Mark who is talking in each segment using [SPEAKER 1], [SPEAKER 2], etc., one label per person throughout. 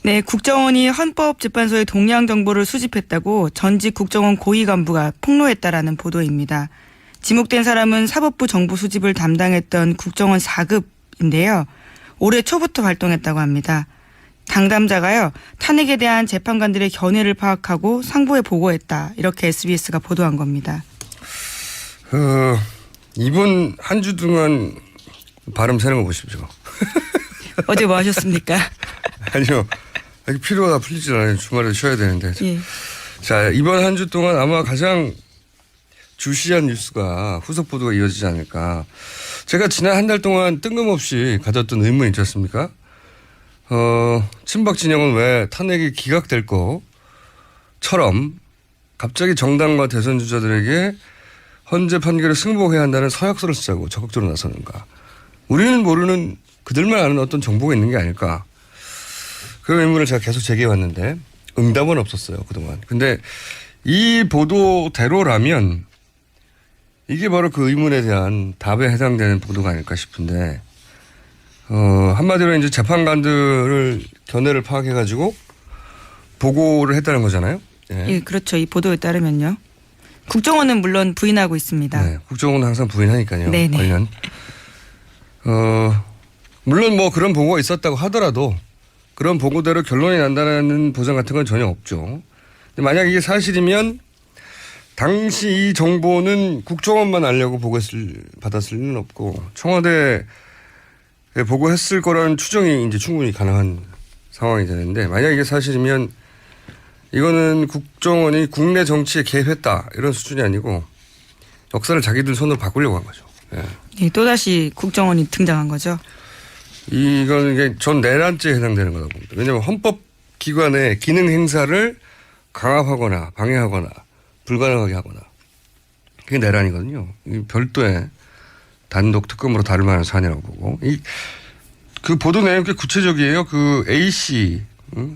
[SPEAKER 1] 네, 국정원이 헌법재판소의 동향 정보를 수집했다고 전직 국정원 고위 간부가 폭로했다라는 보도입니다. 지목된 사람은 사법부 정보 수집을 담당했던 국정원 4급인데요. 올해 초부터 활동했다고 합니다. 당담자가요, 탄핵에 대한 재판관들의 견해를 파악하고 상부에 보고했다. 이렇게 SBS가 보도한 겁니다.
[SPEAKER 2] 이번 한 주 동안 발음 새는 거 보십시오.
[SPEAKER 1] 어제 뭐 하셨습니까?
[SPEAKER 2] 아니요. 피로가 풀리질 않아요. 주말에 쉬어야 되는데.
[SPEAKER 1] 예.
[SPEAKER 2] 자, 이번 한 주 동안 아마 가장 주시한 뉴스가 후속 보도가 이어지지 않을까. 제가 지난 한 달 동안 뜬금없이 가졌던 의문이 있지 않습니까? 친박 진영은 왜 탄핵이 기각될 것처럼 갑자기 정당과 대선 주자들에게 헌재 판결을 승복해야 한다는 서약서를 쓰자고 적극적으로 나서는가. 우리는 모르는 그들만 아는 어떤 정보가 있는 게 아닐까. 그런 의문을 제가 계속 제기해왔는데 응답은 없었어요, 그동안. 근데 이 보도대로라면 이게 바로 그 의문에 대한 답에 해당되는 보도가 아닐까 싶은데, 한마디로 이제 재판관들을 견해를 파악해가지고 보고를 했다는 거잖아요. 예.
[SPEAKER 1] 예, 그렇죠. 이 보도에 따르면요. 국정원은 물론 부인하고 있습니다.
[SPEAKER 2] 네, 국정원은 항상 부인하니까요.
[SPEAKER 1] 네네.
[SPEAKER 2] 관련. 물론 뭐 그런 보고가 있었다고 하더라도 그런 보고대로 결론이 난다는 보장 같은 건 전혀 없죠. 근데 만약 이게 사실이면 당시 이 정보는 국정원만 알려고 받았을 리는 없고 청와대에 보고했을 거라는 추정이 이제 충분히 가능한 상황이 되는데, 만약 이게 사실이면 이거는 국정원이 국내 정치에 개입했다 이런 수준이 아니고 역사를 자기들 손으로 바꾸려고 한 거죠. 예.
[SPEAKER 1] 예, 또다시 국정원이 등장한 거죠.
[SPEAKER 2] 이건 이게 전 내란죄에 해당되는 거라고 봅니다. 왜냐하면 헌법기관의 기능 행사를 강압하거나 방해하거나 불가능하게 하거나 그게 내란이거든요. 별도의 단독 특검으로 다룰 만한 사안이라고 보고, 그 보도 내용 꽤 구체적이에요. 그 A씨,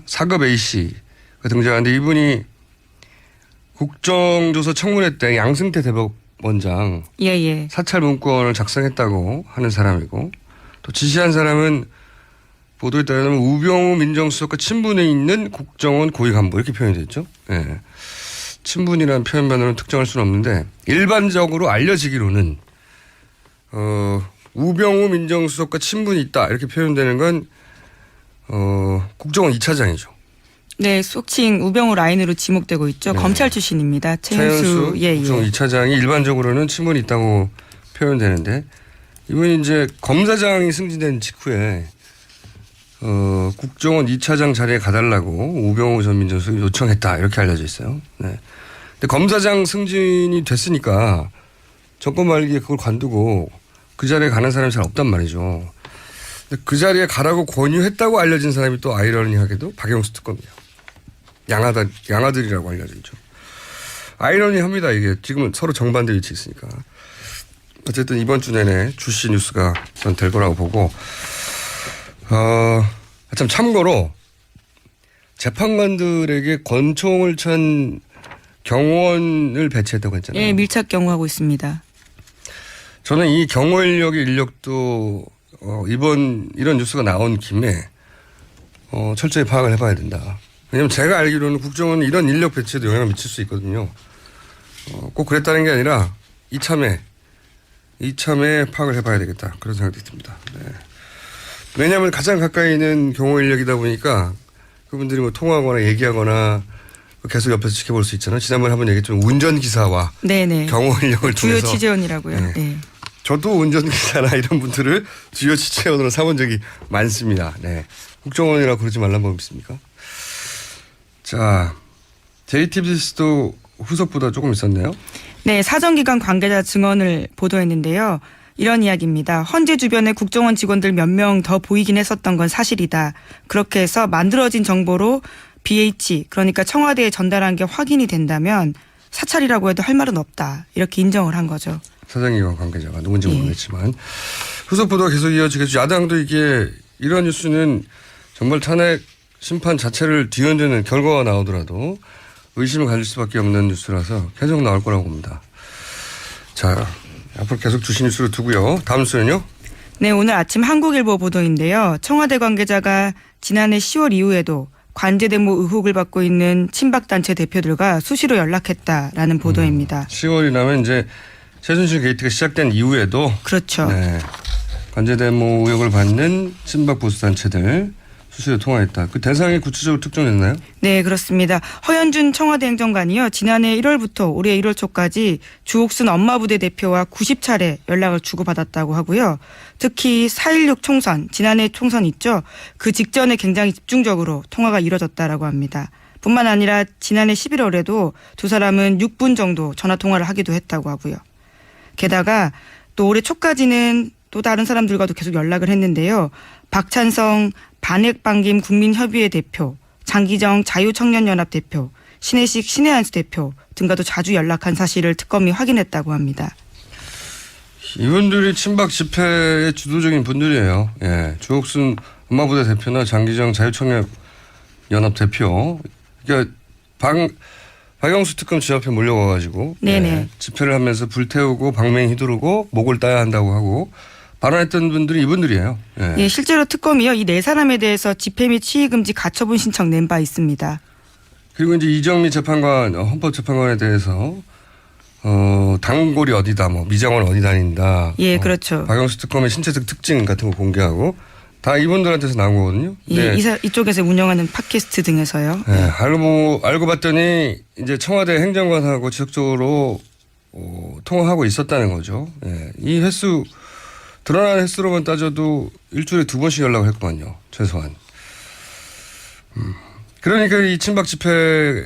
[SPEAKER 2] 4급 A씨가 등장하는데 이분이 국정조사 청문회 때 양승태 대법원장
[SPEAKER 1] 예.
[SPEAKER 2] 사찰 문건을 작성했다고 하는 사람이고, 또 지시한 사람은 보도에 따르면 우병우 민정수석과 친분에 있는 국정원 고위 간부 이렇게 표현이 됐죠. 예. 친분이라는 표현만으로는 특정할 수는 없는데 일반적으로 알려지기로는 우병우 민정수석과 친분이 있다 이렇게 표현되는 건 국정원 2차장이죠.
[SPEAKER 1] 네, 속칭 우병우 라인으로 지목되고 있죠.
[SPEAKER 2] 네.
[SPEAKER 1] 검찰 출신입니다. 최현수
[SPEAKER 2] 국정원 2차장이 일반적으로는 친분이 있다고 표현되는데, 이분이 이제 검사장이 승진된 직후에 국정원 2차장 자리에 가달라고 우병우 전 민정수석이 요청했다 이렇게 알려져 있어요. 네. 근데 검사장 승진이 됐으니까 정권 말기에 그걸 관두고 그 자리에 가는 사람이 잘 없단 말이죠. 근데 그 자리에 가라고 권유했다고 알려진 사람이 또 아이러니하게도 박영수 특검이에요. 양아들이라고 알려져 있죠. 아이러니합니다. 이게 지금은 서로 정반대 위치에 있으니까. 어쨌든 이번 주 내내 주시 뉴스가 전 될 거라고 보고, 참 참고로 재판관들에게 권총을 찬 경호원을 배치했다고 했잖아요.
[SPEAKER 1] 예, 밀착 경호하고 있습니다.
[SPEAKER 2] 저는 이 경호 인력의 인력도 이런 뉴스가 나온 김에 철저히 파악을 해봐야 된다. 왜냐하면 제가 알기로는 국정원은 이런 인력 배치에도 영향을 미칠 수 있거든요. 꼭 그랬다는 게 아니라 이참에 파악을 해봐야 되겠다. 그런 생각이 듭니다. 네. 왜냐하면 가장 가까이 있는 경호 인력이다 보니까 그분들이 뭐 통화하거나 얘기하거나 계속 옆에서 지켜볼 수 있잖아요. 지난번에 한번 얘기했지만 운전기사와
[SPEAKER 1] 네네.
[SPEAKER 2] 경호 인력을
[SPEAKER 1] 주요
[SPEAKER 2] 통해서.
[SPEAKER 1] 취재원이라고요.
[SPEAKER 2] 네.
[SPEAKER 1] 네.
[SPEAKER 2] 저도 운전기사나 이런 분들을 주요 취재원으로 삼은 적이 많습니다. 네. 국정원이라고 그러지 말란 법 있습니까? 자, JTBC도 후속보다 조금 있었네요.
[SPEAKER 1] 네, 사정기관 관계자 증언을 보도했는데요. 이런 이야기입니다. 헌재 주변에 국정원 직원들 몇 명 더 보이긴 했었던 건 사실이다. 그렇게 해서 만들어진 정보로 BH, 그러니까 청와대에 전달한 게 확인이 된다면 사찰이라고 해도 할 말은 없다. 이렇게 인정을 한 거죠.
[SPEAKER 2] 사정기관 관계자가 누군지 모르겠지만 후속 보도가 계속 이어지겠죠. 야당도 이게 이런 뉴스는 정말 탄핵 심판 자체를 뒤흔드는 결과가 나오더라도 의심을 가질 수밖에 없는 뉴스라서 계속 나올 거라고 봅니다. 자, 앞으로 계속 주신 뉴스를 두고요. 다음 뉴스는요?
[SPEAKER 1] 네, 오늘 아침 한국일보 보도인데요. 청와대 관계자가 지난해 10월 이후에도 관제대모 의혹을 받고 있는 친박단체 대표들과 수시로 연락했다라는 보도입니다.
[SPEAKER 2] 10월이 나면 이제 최순실 게이트가 시작된 이후에도
[SPEAKER 1] 그렇죠.
[SPEAKER 2] 네, 관제대모 의혹을 받는 친박 보수단체들 수시로 통화했다. 그 대상이 구체적으로 특정됐나요?
[SPEAKER 1] 네, 그렇습니다. 허현준 청와대 행정관이요. 지난해 1월부터 올해 1월 초까지 주옥순 엄마부대 대표와 90차례 연락을 주고받았다고 하고요. 특히 4.16 총선, 지난해 총선 있죠. 그 직전에 굉장히 집중적으로 통화가 이뤄졌다라고 합니다. 뿐만 아니라 지난해 11월에도 두 사람은 6분 정도 전화 통화를 하기도 했다고 하고요. 게다가 또 올해 초까지는 또 다른 사람들과도 계속 연락을 했는데요. 박찬성 반핵반김 국민협의회 대표, 장기정 자유청년연합 대표, 신혜식 신혜한수 대표 등과도 자주 연락한 사실을 특검이 확인했다고 합니다.
[SPEAKER 2] 이분들이 친박 집회의 주도적인 분들이에요. 예, 주옥순 엄마부대 대표나 장기정 자유청년연합 대표. 그러니까 박영수 특검 집 앞에 몰려와가지고 예, 집회를 하면서 불태우고 방맹 휘두르고 목을 따야 한다고 하고 발언했던 분들이 이분들이에요. 예.
[SPEAKER 1] 예, 실제로 특검이요. 이 네 사람에 대해서 집회 및 시위금지 가처분 신청 낸 바 있습니다.
[SPEAKER 2] 그리고 이제 이정미 재판관, 헌법재판관에 대해서 단골이 어디다, 뭐 미장원 어디 다닌다.
[SPEAKER 1] 예, 그렇죠.
[SPEAKER 2] 박영수 특검의 신체적 특징 같은 거 공개하고 다 이분들한테서 나온 거거든요.
[SPEAKER 1] 예, 이쪽에서 운영하는 팟캐스트 등에서요.
[SPEAKER 2] 네, 알고 봤더니 이제 청와대 행정관하고 지속적으로 통화하고 있었다는 거죠. 예, 이 횟수 드러난 횟수로만 따져도 일주일에 2번씩 연락을 했구만요. 최소한. 그러니까 이 친박 집회의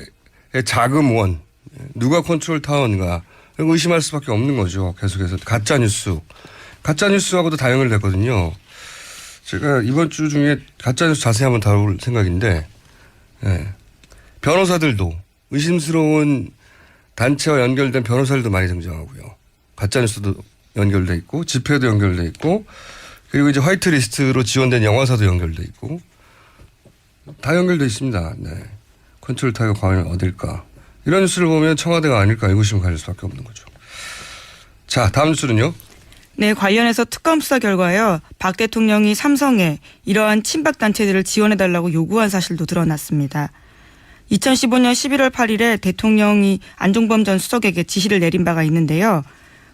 [SPEAKER 2] 자금원, 누가 컨트롤 타워인가 이런 거 의심할 수밖에 없는 거죠. 계속해서 가짜뉴스하고도 다 연결됐거든요. 제가 이번 주 중에 가짜뉴스 자세히 한번 다룰 생각인데 예. 변호사들도 의심스러운 단체와 연결된 변호사들도 많이 등장하고요. 가짜뉴스도 연결돼 있고 집회도 연결돼 있고 그리고 이제 화이트리스트로 지원된 영화사도 연결돼 있고 다 연결돼 있습니다. 네. 컨트롤 타워가 과연 어딜까? 이런 뉴스를 보면 청와대가 아닐까 의구심 가질 수밖에 없는 거죠. 자, 다음 뉴스는요.
[SPEAKER 1] 네, 관련해서 특검 수사 결과요. 박 대통령이 삼성에 이러한 친박 단체들을 지원해달라고 요구한 사실도 드러났습니다. 2015년 11월 8일에 대통령이 안종범 전 수석에게 지시를 내린 바가 있는데요.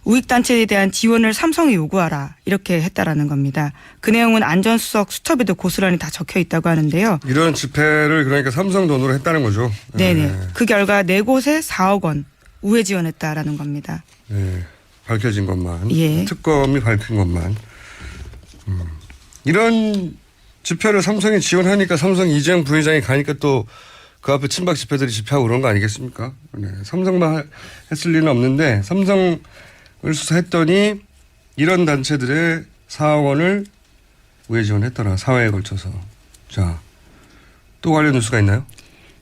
[SPEAKER 1] 우익단체에 대한 지원을 삼성에 요구하라 이렇게 했다라는 겁니다. 그 내용은 안 전 수석 수첩에도 고스란히 다 적혀 있다고 하는데요.
[SPEAKER 2] 이런 집회를 그러니까 삼성 돈으로 했다는 거죠.
[SPEAKER 1] 네네.
[SPEAKER 2] 네.
[SPEAKER 1] 그 결과 4곳에 4억 원 우회 지원했다라는 겁니다.
[SPEAKER 2] 네. 밝혀진 것만.
[SPEAKER 1] 예.
[SPEAKER 2] 특검이 밝힌 것만. 이런 집회를 삼성이 지원하니까 삼성 이재용 부회장이 가니까 또 그 앞에 친박 집회들이 집회하고 그런 거 아니겠습니까? 네. 삼성만 했을 리는 없는데 삼성을 수사했더니 이런 단체들의 4억 원을 우회 지원했더라. 4회에 걸쳐서. 자, 또 관련 뉴스가 있나요?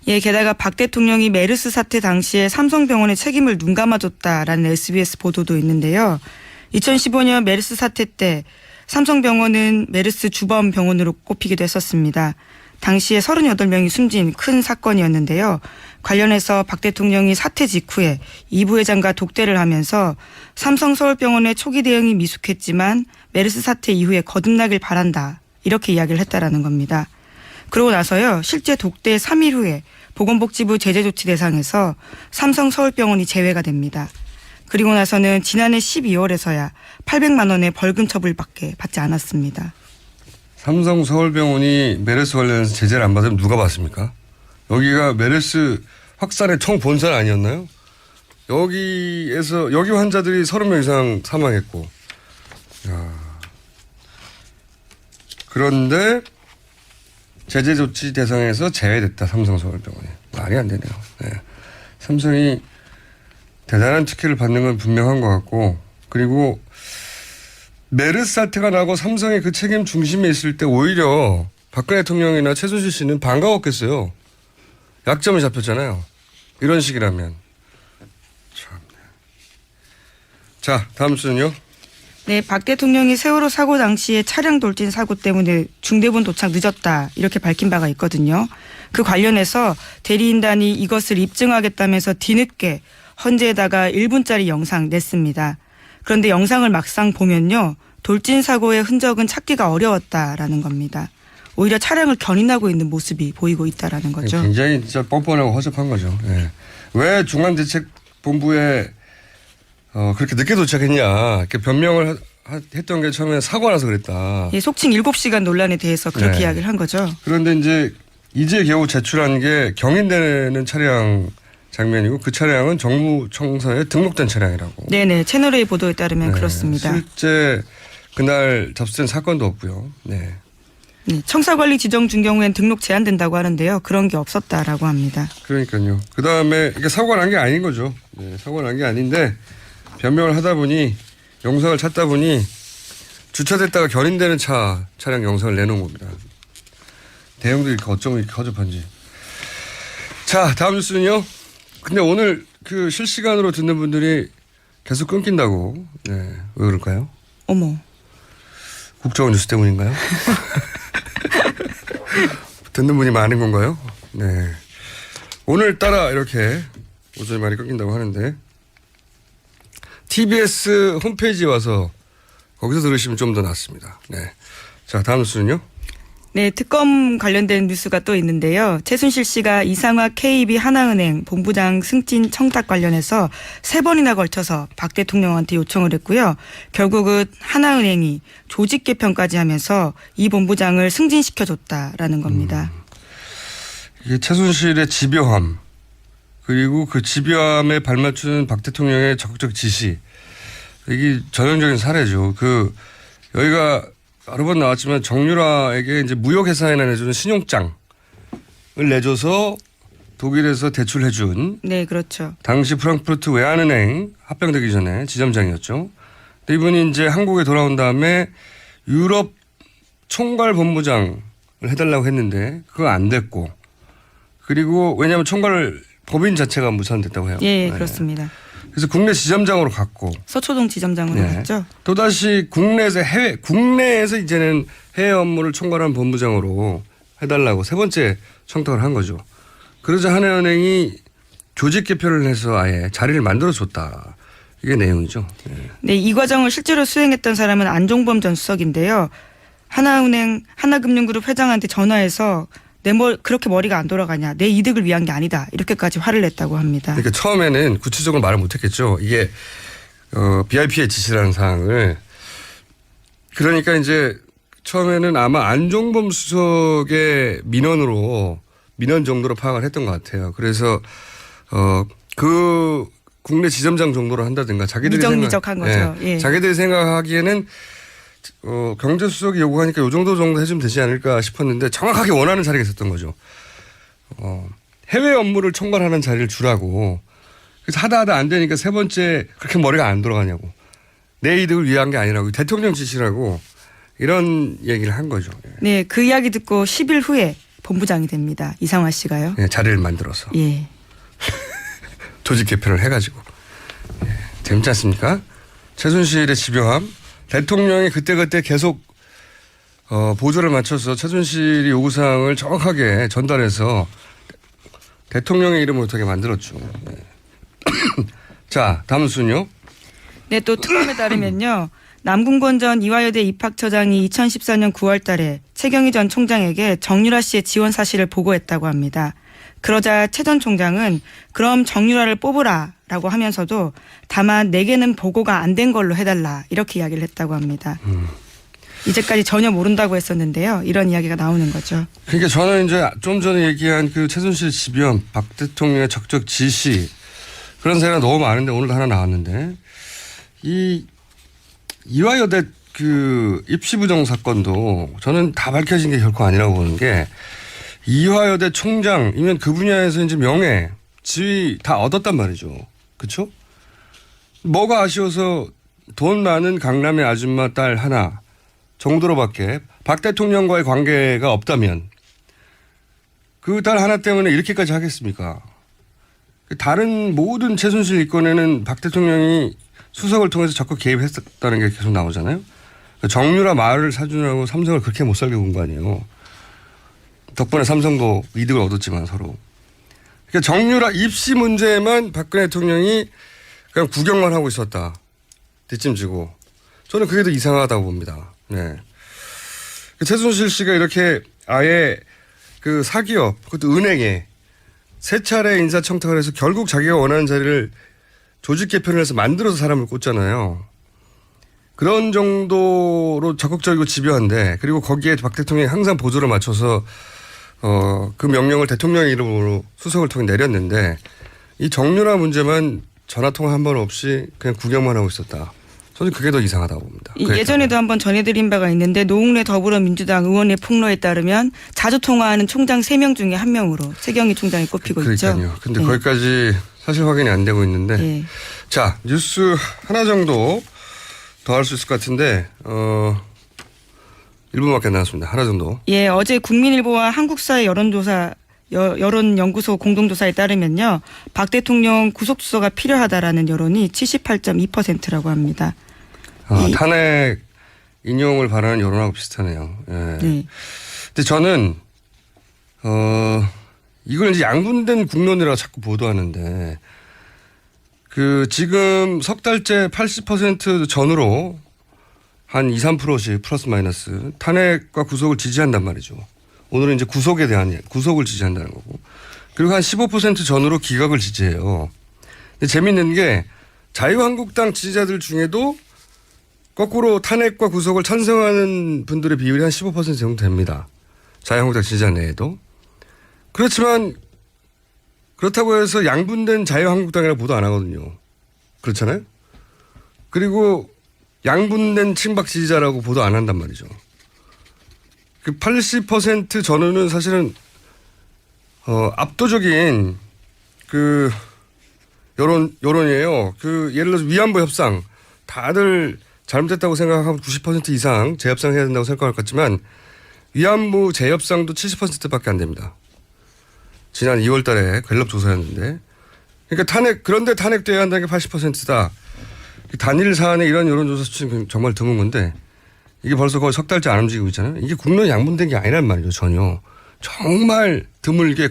[SPEAKER 1] 예, 게다가 박 대통령이 메르스 사태 당시에 삼성병원의 책임을 눈감아줬다라는 SBS 보도도 있는데요. 2015년 메르스 사태 때 삼성병원은 메르스 주범 병원으로 꼽히기도 했었습니다. 당시에 38명이 숨진 큰 사건이었는데요. 관련해서 박 대통령이 사태 직후에 이 부회장과 독대를 하면서 삼성서울병원의 초기 대응이 미숙했지만 메르스 사태 이후에 거듭나길 바란다. 이렇게 이야기를 했다라는 겁니다. 그러고 나서요. 실제 독대 3일 후에 보건복지부 제재조치 대상에서 삼성서울병원이 제외가 됩니다. 그리고 나서는 지난해 12월에서야 800만 원의 벌금 처벌밖에 받지 않았습니다.
[SPEAKER 2] 삼성 서울병원이 메르스 관련해서 제재를 안 받으면 누가 받습니까? 여기가 메르스 확산의 총 본산 아니었나요? 여기 환자들이 30명 이상 사망했고. 야. 그런데 제재 조치 대상에서 제외됐다. 삼성 서울병원이. 말이 안 되네요. 네. 삼성이 대단한 특혜를 받는 건 분명한 것 같고 그리고 메르스 사태가 나고 삼성의 그 책임 중심에 있을 때 오히려 박근혜 대통령이나 최순실 씨는 반가웠겠어요. 약점이 잡혔잖아요. 이런 식이라면. 참. 자, 다음 주는요.
[SPEAKER 1] 네, 박 대통령이 세월호 사고 당시에 차량 돌진 사고 때문에 중대본 도착 늦었다 이렇게 밝힌 바가 있거든요. 그 관련해서 대리인단이 이것을 입증하겠다면서 뒤늦게 헌재에다가 1분짜리 영상 냈습니다. 그런데 영상을 막상 보면요. 돌진 사고의 흔적은 찾기가 어려웠다라는 겁니다. 오히려 차량을 견인하고 있는 모습이 보이고 있다라는 거죠.
[SPEAKER 2] 굉장히 진짜 뻔뻔하고 허접한 거죠. 예. 왜 중앙대책본부에 그렇게 늦게 도착했냐 이렇게 변명을 했던 게 처음에 사고 나서 그랬다.
[SPEAKER 1] 예, 속칭 7시간 논란에 대해서 그렇게
[SPEAKER 2] 네.
[SPEAKER 1] 이야기를 한 거죠.
[SPEAKER 2] 그런데 이제 겨우 제출한 게 경인되는 차량 장면이고 그 차량은 정무청사에 등록된 차량이라고.
[SPEAKER 1] 네네. 채널A 보도에 따르면
[SPEAKER 2] 네.
[SPEAKER 1] 그렇습니다.
[SPEAKER 2] 실제 그날 접수된 사건도 없고요. 네.
[SPEAKER 1] 네, 청사관리 지정 중 경우엔 등록 제한된다고 하는데요. 그런 게 없었다라고 합니다.
[SPEAKER 2] 그러니까요. 그 다음에 이게 사고가 난 게 아닌 거죠. 네, 사고가 난 게 아닌데 변명을 하다 보니 영상을 찾다 보니 주차됐다가 견인되는 차량 영상을 내놓은 겁니다. 대형도 이렇게 어쩜 이렇게 허접한지. 자, 다음 뉴스는요. 근데 오늘 그 실시간으로 듣는 분들이 계속 끊긴다고. 네, 왜 그럴까요?
[SPEAKER 1] 어머.
[SPEAKER 2] 국정원 뉴스 때문인가요? 듣는 분이 많은 건가요? 네. 오늘따라 이렇게 오전에 많이 끊긴다고 하는데 TBS 홈페이지에 와서 거기서 들으시면 좀 더 낫습니다. 네. 자, 다음 뉴스는요.
[SPEAKER 1] 네, 특검 관련된 뉴스가 또 있는데요. 최순실 씨가 이상화 KB 하나은행 본부장 승진 청탁 관련해서 3번이나 걸쳐서 박 대통령한테 요청을 했고요. 결국은 하나은행이 조직 개편까지 하면서 이 본부장을 승진시켜줬다라는 겁니다.
[SPEAKER 2] 이게 최순실의 집요함 그리고 그 집요함에 발맞추는 박 대통령의 적극적 지시 이게 전형적인 사례죠. 여기가 여러 번 나왔지만 정유라에게 이제 무역회사에 내주는 신용장을 내줘서 독일에서 대출해준.
[SPEAKER 1] 네, 그렇죠.
[SPEAKER 2] 당시 프랑크푸르트 외환은행 합병되기 전에 지점장이었죠. 근데 이분이 이제 한국에 돌아온 다음에 유럽 총괄 본부장을 해달라고 했는데 그거 안 됐고 그리고 왜냐하면 총괄 법인 자체가 무산됐다고 해요.
[SPEAKER 1] 예,
[SPEAKER 2] 네.
[SPEAKER 1] 그렇습니다.
[SPEAKER 2] 그래서 국내 지점장으로 갔고
[SPEAKER 1] 서초동 지점장으로
[SPEAKER 2] 네.
[SPEAKER 1] 갔죠.
[SPEAKER 2] 또다시 국내에서 이제는 해외 업무를 총괄한 본부장으로 해달라고 3번째 청탁을 한 거죠. 그러자 하나은행이 조직 개편을 해서 아예 자리를 만들어줬다. 이게 내용이죠. 네.
[SPEAKER 1] 네, 이 과정을 실제로 수행했던 사람은 안종범 전 수석인데요. 하나금융그룹 회장한테 전화해서 그렇게 머리가 안 돌아가냐. 내 이득을 위한 게 아니다. 이렇게까지 화를 냈다고 합니다.
[SPEAKER 2] 그러니까 처음에는 구체적으로 말을 못했겠죠. 이게 BIP의 지시라는 사항을. 그러니까 이제 처음에는 아마 안종범 수석의 민원 정도로 파악을 했던 것 같아요. 그래서 그 국내 지점장 정도로 한다든가 자기들이
[SPEAKER 1] 미적한 거죠. 예.
[SPEAKER 2] 자기들이 생각하기에는 경제수석이 요구하니까 요 정도 해주면 되지 않을까 싶었는데 정확하게 원하는 자리가 있었던 거죠. 해외 업무를 총괄하는 자리를 주라고. 그래서 하다 안 되니까 3번째 그렇게 머리가 안 돌아가냐고. 내 이득을 위한 게 아니라고. 대통령 지시라고. 이런 얘기를 한 거죠.
[SPEAKER 1] 네, 그 이야기 듣고 10일 후에 본부장이 됩니다. 이상화 씨가요.
[SPEAKER 2] 네, 자리를 만들어서.
[SPEAKER 1] 예.
[SPEAKER 2] 조직 개편을 해가지고. 네, 재밌지 않습니까? 최순실의 집요함. 대통령이 그때그때 계속 보조를 맞춰서 최순실이 요구사항을 정확하게 전달해서 대통령의 이름을 어떻게 만들었죠. 네. 자, 다음 순요.
[SPEAKER 1] 네, 또 특검에 따르면요. 남궁건 전 이화여대 입학처장이 2014년 9월 달에 최경희 전 총장에게 정유라 씨의 지원 사실을 보고했다고 합니다. 그러자 최 전 총장은 그럼 정유라를 뽑으라라고 하면서도 다만 내게는 보고가 안 된 걸로 해달라 이렇게 이야기를 했다고 합니다. 이제까지 전혀 모른다고 했었는데요. 이런 이야기가 나오는 거죠.
[SPEAKER 2] 그러니까 저는 이제 좀 전에 얘기한 그 최순실 집요함, 박 대통령의 적적 지시 그런 사례가 너무 많은데 오늘도 하나 나왔는데 이 이화여대 그 입시 부정 사건도 저는 다 밝혀진 게 결코 아니라고 보는 게 이화여대 총장이면 그 분야에서 이제 명예, 지위 다 얻었단 말이죠. 그렇죠? 뭐가 아쉬워서 돈 많은 강남의 아줌마 딸 하나 정도로밖에 박 대통령과의 관계가 없다면 그 딸 하나 때문에 이렇게까지 하겠습니까? 다른 모든 최순실 이건에는 박 대통령이 수석을 통해서 적극 개입했다는 게 계속 나오잖아요. 정유라 말을 사주느라고 삼성을 그렇게 못 살게 군 거 아니에요. 덕분에 삼성도 이득을 얻었지만 서로. 그러니까 정유라 입시 문제에만 박근혜 대통령이 그냥 구경만 하고 있었다. 뒷짐지고. 저는 그게 더 이상하다고 봅니다. 네. 최순실 씨가 이렇게 아예 그 사기업, 그것도 은행에 세 차례 인사청탁을 해서 결국 자기가 원하는 자리를 조직 개편을 해서 만들어서 사람을 꽂잖아요. 그런 정도로 적극적이고 집요한데, 그리고 거기에 박 대통령이 항상 보조를 맞춰서 그 명령을 대통령의 이름으로 수석을 통해 내렸는데, 이 정유라 문제만 전화통화 한 번 없이 그냥 구경만 하고 있었다. 저는 그게 더 이상하다고 봅니다.
[SPEAKER 1] 예전에도 한번 전해드린 바가 있는데 노웅래 더불어민주당 의원의 폭로에 따르면 자주 통화하는 총장 3명 중에 1명으로 최경희 총장이 꼽히고 있죠.
[SPEAKER 2] 그러니까요. 근데 거기까지 사실 확인이 안 되고 있는데.
[SPEAKER 1] 네.
[SPEAKER 2] 자, 뉴스 하나 정도 더 할 수 있을 것 같은데 1분밖에 안 남았습니다. 하나 정도.
[SPEAKER 1] 예, 어제 국민일보와 한국사회 여론연구소 공동조사에 따르면요. 박 대통령 구속수사가 필요하다라는 여론이 78.2%라고 합니다.
[SPEAKER 2] 탄핵 인용을 바라는 여론하고 비슷하네요. 예.
[SPEAKER 1] 네.
[SPEAKER 2] 근데 저는 이걸 이제 양분된 국론이라고 자꾸 보도하는데 그 지금 석 달째 80% 전후로 한 2, 3%씩 플러스 마이너스 탄핵과 구속을 지지한단 말이죠. 오늘은 이제 구속에 대한 구속을 지지한다는 거고. 그리고 한 15% 전후로 기각을 지지해요. 근데 재밌는 게 자유한국당 지지자들 중에도 거꾸로 탄핵과 구속을 찬성하는 분들의 비율이 한 15% 정도 됩니다. 자유한국당 지지자 내에도. 그렇지만 그렇다고 해서 양분된 자유한국당이라고 보도 안 하거든요. 그렇잖아요. 그리고 양분된 친박 지지자라고 보도 안 한단 말이죠. 그 80% 전후는 사실은 압도적인 그 여론이에요. 그 예를 들어서 위안부 협상 다들 잘못됐다고 생각하면 90% 이상 재협상해야 된다고 생각할 것 같지만 위안부 재협상도 70%밖에 안 됩니다. 지난 2월 달에 갤럽 조사였는데 그러니까 그런데 탄핵돼야 한다는 게 80%다. 단일 사안에 이런 여론조사 수치는 정말 드문 건데 이게 벌써 거의 석 달째 안 움직이고 있잖아요. 이게 국론이 양분된 게 아니란 말이죠. 전혀. 정말 드물게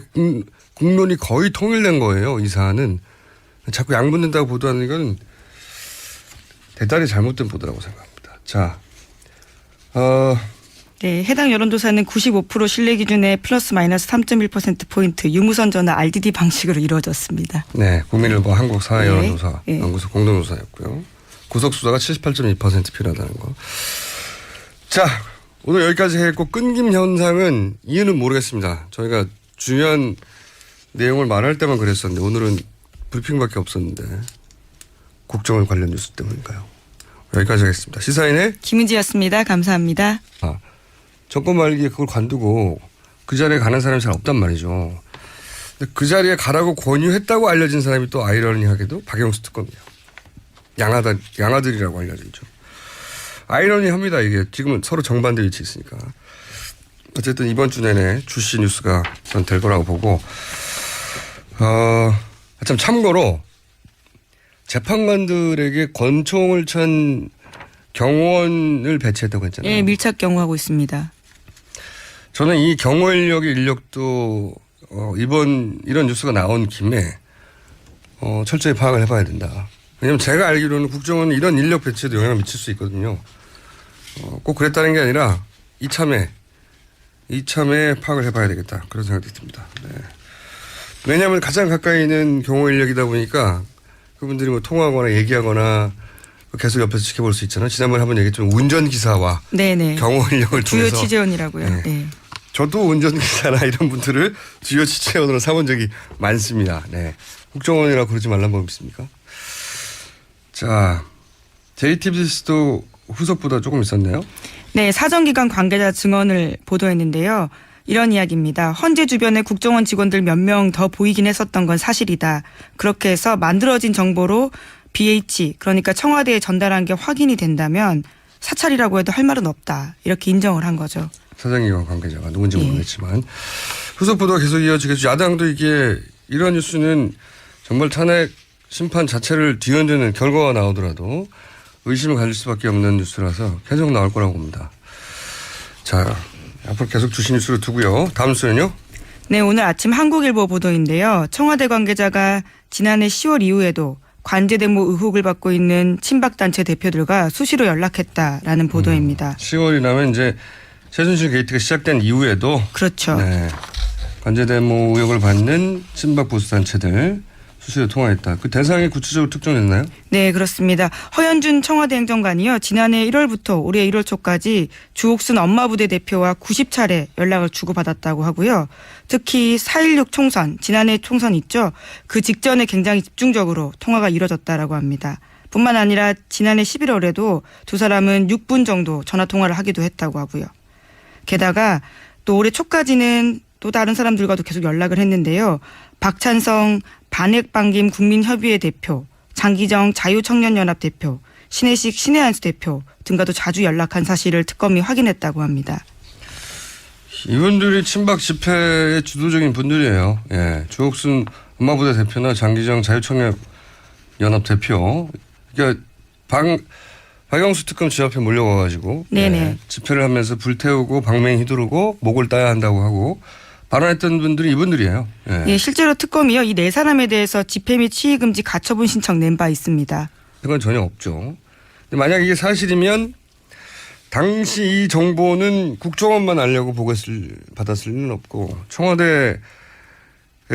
[SPEAKER 2] 국론이 거의 통일된 거예요. 이 사안은. 자꾸 양분된다고 보도하는 건 대단히 잘못된 보도라고 생각합니다. 자,
[SPEAKER 1] 네, 해당 여론조사는 95% 신뢰 기준에 플러스 마이너스 3.1%포인트 유무선 전화 RDD 방식으로 이루어졌습니다.
[SPEAKER 2] 네, 국민일보 한국사회 여론조사 연구소 공동조사였고요. 구속수사가 78.2% 필요하다는 거. 자, 오늘 여기까지 했고 끊김 현상은 이유는 모르겠습니다. 저희가 중요한 내용을 말할 때만 그랬었는데 오늘은 브리핑밖에 없었는데 국정원 관련 뉴스 때문인가요? 여기까지 하겠습니다. 시사인의
[SPEAKER 1] 김은지였습니다. 감사합니다.
[SPEAKER 2] 정권 말기에 그걸 관두고 그 자리에 가는 사람이 잘 없단 말이죠. 근데 그 자리에 가라고 권유했다고 알려진 사람이 또 아이러니하게도 박영수 특검이에요. 양아들이라고 알려지죠. 아이러니합니다. 이게 지금은 서로 정반대 위치에 있으니까. 어쨌든 이번 주 내내 주시 뉴스가 전 될 거라고 보고 참 참고로 재판관들에게 권총을 찬 경호원을 배치했다고 했잖아요.
[SPEAKER 1] 네, 밀착 경호하고 있습니다.
[SPEAKER 2] 저는 이 경호 인력의 인력도 이런 뉴스가 나온 김에 철저히 파악을 해봐야 된다. 왜냐하면 제가 알기로는 국정원은 이런 인력 배치에도 영향을 미칠 수 있거든요. 꼭 그랬다는 게 아니라 이참에 파악을 해봐야 되겠다. 그런 생각이 듭니다. 네. 왜냐하면 가장 가까이 있는 경호 인력이다 보니까 그분들이 뭐 통화하거나 얘기하거나 계속 옆에서 지켜볼 수 있잖아요. 지난번에 한번 얘기했지만 운전기사와
[SPEAKER 1] 네네.
[SPEAKER 2] 경호 인력을
[SPEAKER 1] 주요
[SPEAKER 2] 통해서.
[SPEAKER 1] 취재원이라고요.
[SPEAKER 2] 네.
[SPEAKER 1] 네.
[SPEAKER 2] 저도 운전기사나 이런 분들을 주요 취재원으로 삼은 적이 많습니다. 네. 국정원이라고 그러지 말란 법 있습니까? 자, JTBC도 후속보다 조금 있었네요.
[SPEAKER 1] 네, 사정기관 관계자 증언을 보도했는데요. 이런 이야기입니다. 헌재 주변에 국정원 직원들 몇 명 더 보이긴 했었던 건 사실이다. 그렇게 해서 만들어진 정보로 BH, 그러니까 청와대에 전달한 게 확인이 된다면 사찰이라고 해도 할 말은 없다. 이렇게 인정을 한 거죠.
[SPEAKER 2] 사정기관 관계자가 누군지 모르겠지만 후속 보도가 계속 이어지겠죠. 야당도 이런 뉴스는 정말 탄핵 심판 자체를 뒤흔드는 결과가 나오더라도 의심을 가질 수밖에 없는 뉴스라서 계속 나올 거라고 봅니다. 자, 앞으로 계속 주신 뉴스를 두고요. 다음 뉴스는요?
[SPEAKER 1] 네, 오늘 아침 한국일보 보도인데요. 청와대 관계자가 지난해 10월 이후에도 관제대모 의혹을 받고 있는 친박단체 대표들과 수시로 연락했다라는 보도입니다.
[SPEAKER 2] 10월이 나면 이제 최순실 게이트가 시작된 이후에도
[SPEAKER 1] 그렇죠.
[SPEAKER 2] 네, 관제대모 의혹을 받는 친박 보수단체들 수시로 통화했다. 그 대상이 구체적으로 특정됐나요?
[SPEAKER 1] 네, 그렇습니다. 허현준 청와대 행정관이요. 지난해 1월부터 올해 1월 초까지 주옥순 엄마부대 대표와 90차례 연락을 주고받았다고 하고요. 특히 4.16 총선, 지난해 총선 있죠. 그 직전에 굉장히 집중적으로 통화가 이뤄졌다라고 합니다. 뿐만 아니라 지난해 11월에도 두 사람은 6분 정도 전화통화를 하기도 했다고 하고요. 게다가 또 올해 초까지는 또 다른 사람들과도 계속 연락을 했는데요. 박찬성 반핵반김 국민협의회 대표, 장기정 자유청년연합 대표, 신혜식 신혜한수 대표 등과도 자주 연락한 사실을 특검이 확인했다고 합니다.
[SPEAKER 2] 이분들이 친박 집회의 주도적인 분들이에요. 예, 주옥순 엄마부대 대표나 장기정 자유청년연합 대표. 그러니까 박영수 특검 집 앞에 몰려와가지고 예, 집회를 하면서 불태우고 방맹 휘두르고 목을 따야 한다고 하고 발언했던 분들이 이분들이에요. 예.
[SPEAKER 1] 예, 실제로 특검이요. 이 네 사람에 대해서 집회 및 시위 금지 가처분 신청 낸 바 있습니다.
[SPEAKER 2] 그건 전혀 없죠. 근데 만약 이게 사실이면 당시 이 정보는 국정원만 알려고 받았을 리는 없고 청와대에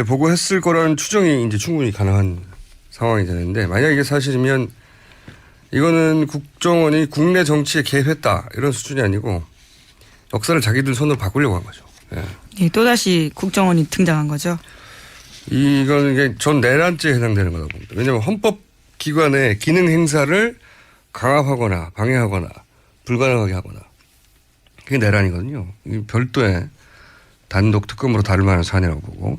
[SPEAKER 2] 보고했을 거라는 추정이 이제 충분히 가능한 상황이 되는데 만약 이게 사실이면 이거는 국정원이 국내 정치에 개입했다 이런 수준이 아니고 역사를 자기들 손으로 바꾸려고 한 거죠. 예.
[SPEAKER 1] 예, 또다시 국정원이 등장한 거죠.
[SPEAKER 2] 이건 이게 전 내란죄에 해당되는 거라고 봅니다. 왜냐하면 헌법기관의 기능 행사를 강압하거나 방해하거나 불가능하게 하거나 그게 내란이거든요. 별도의 단독 특검으로 다룰 만한 사안이라고 보고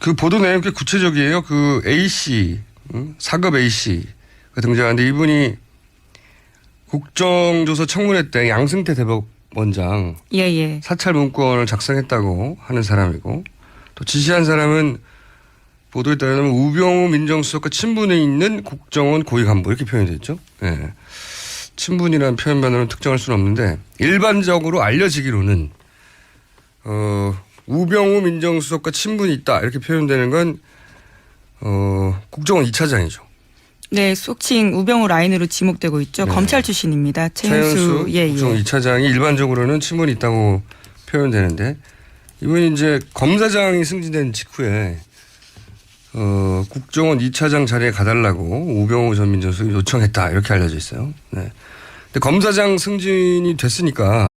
[SPEAKER 2] 그 보도 내용 꽤 구체적이에요. 그 A씨, 4급 A씨가 등장하는데 이분이 국정조사 청문회 때 양승태 대법원장 사찰 문건을 작성했다고 하는 사람이고 또 지시한 사람은 보도에 따르면 우병우 민정수석과 친분이 있는 국정원 고위 간부 이렇게 표현이 됐죠. 예. 친분이라는 표현만으로는 특정할 수는 없는데 일반적으로 알려지기로는 우병우 민정수석과 친분이 있다 이렇게 표현되는 건 국정원 2차장이죠.
[SPEAKER 1] 네, 속칭 우병우 라인으로 지목되고 있죠.
[SPEAKER 2] 네.
[SPEAKER 1] 검찰 출신입니다. 최현수
[SPEAKER 2] 국정원 2차장이 일반적으로는 친분이 있다고 표현되는데 이분이 이제 검사장이 승진된 직후에 국정원 2차장 자리에 가달라고 우병우 전 민정수석이 요청했다 이렇게 알려져 있어요. 네. 근데 검사장 승진이 됐으니까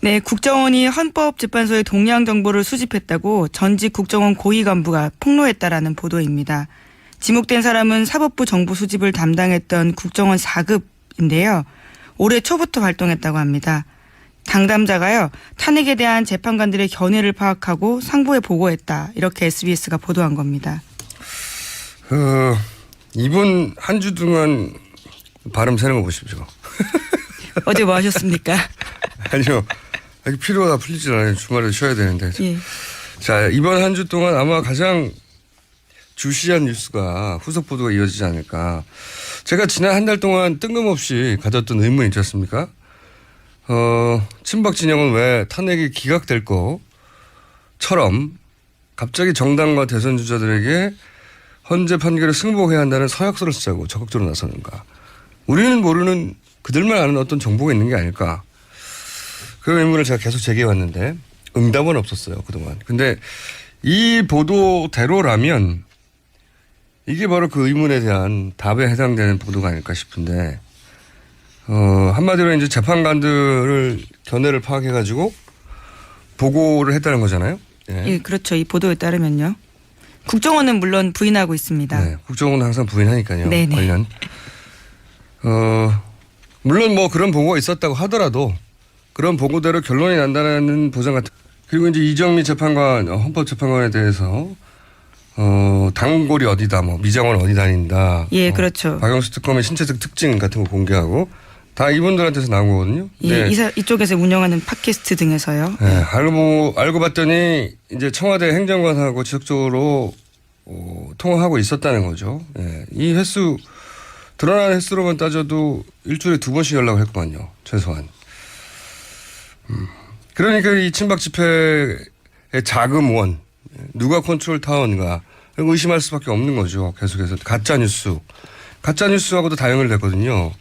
[SPEAKER 1] 네, 국정원이 헌법재판소의 동향 정보를 수집했다고 전직 국정원 고위 간부가 폭로했다라는 보도입니다. 지목된 사람은 사법부 정보 수집을 담당했던 국정원 4급인데요. 올해 초부터 활동했다고 합니다. 당담자가요. 탄핵에 대한 재판관들의 견해를 파악하고 상부에 보고했다. 이렇게 SBS가 보도한 겁니다.
[SPEAKER 2] 이분 한 주 동안 발음 새는 거 보십시오.
[SPEAKER 1] 어제 뭐 하셨습니까?
[SPEAKER 2] 아니요. 피로가 풀리질 않아요. 주말에 쉬어야 되는데.
[SPEAKER 1] 예.
[SPEAKER 2] 자, 이번 한 주 동안 아마 가장 주시한 뉴스가 후속 보도가 이어지지 않을까. 제가 지난 한 달 동안 뜬금없이 가졌던 의문이 있지 않습니까? 친박 진영은 왜 탄핵이 기각될 것처럼 갑자기 정당과 대선 주자들에게 헌재 판결을 승복해야 한다는 서약서를 쓰자고 적극적으로 나서는가. 우리는 모르는 그들만 아는 어떤 정보가 있는 게 아닐까. 그 의문을 제가 계속 제기해왔는데 응답은 없었어요. 그동안. 근데 이 보도대로라면 이게 바로 그 의문에 대한 답에 해당되는 보도가 아닐까 싶은데 한마디로 이제 재판관들을 견해를 파악해가지고 보고를 했다는 거잖아요. 예.
[SPEAKER 1] 예, 그렇죠. 이 보도에 따르면요. 국정원은 물론 부인하고 있습니다.
[SPEAKER 2] 네, 국정원은 항상 부인하니까요.
[SPEAKER 1] 네네.
[SPEAKER 2] 관련. 물론 뭐 그런 보고가 있었다고 하더라도 그런 보고대로 결론이 난다는 보장 같은. 그리고 이제 이정미 재판관, 헌법재판관에 대해서 단골이 어디다, 뭐 미장원 어디 다닌다.
[SPEAKER 1] 예, 그렇죠.
[SPEAKER 2] 박영수 특검의 신체적 특징 같은 거 공개하고 다 이분들한테서 나온 거거든요.
[SPEAKER 1] 예, 이쪽에서 운영하는 팟캐스트 등에서요.
[SPEAKER 2] 네, 알고 봤더니 이제 청와대 행정관하고 지속적으로 통화하고 있었다는 거죠. 예, 이 횟수 드러난 횟수로만 따져도 일주일에 2번씩 연락을 했구만요. 최소한. 그러니까 이 친박 집회의 자금원, 누가 컨트롤 타워인가 이런 거 의심할 수밖에 없는 거죠. 계속해서 가짜뉴스하고도 다 연결됐거든요.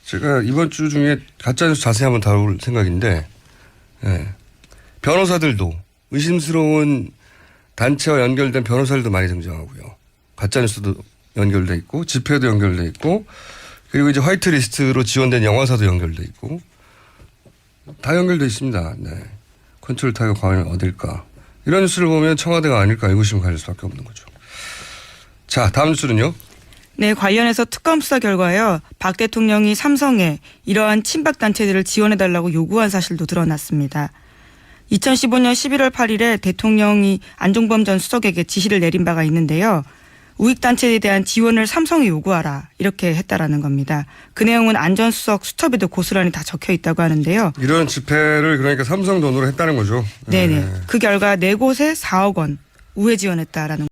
[SPEAKER 2] 제가 이번 주 중에 가짜뉴스 자세히 한번 다룰 생각인데 예. 변호사들도 의심스러운 단체와 연결된 변호사들도 많이 등장하고요. 가짜뉴스도 연결돼 있고 집회도 연결돼 있고 그리고 이제 화이트리스트로 지원된 영화사도 연결돼 있고 다 연결돼 있습니다. 네. 컨트롤 타워가 과연 어딜까? 이런 뉴스를 보면 청와대가 아닐까 의구심 가질 수밖에 없는 거죠. 자, 다음 뉴스는요.
[SPEAKER 1] 네, 관련해서 특검 수사 결과요. 박 대통령이 삼성에 이러한 친박 단체들을 지원해달라고 요구한 사실도 드러났습니다. 2015년 11월 8일에 대통령이 안종범 전 수석에게 지시를 내린 바가 있는데요. 우익단체에 대한 지원을 삼성에 요구하라 이렇게 했다라는 겁니다. 그 내용은 안 전 수석 수첩에도 고스란히 다 적혀 있다고 하는데요.
[SPEAKER 2] 이런 집회를 그러니까 삼성 돈으로 했다는 거죠.
[SPEAKER 1] 네네. 그 결과 4곳에 4억 원 우회 지원했다라는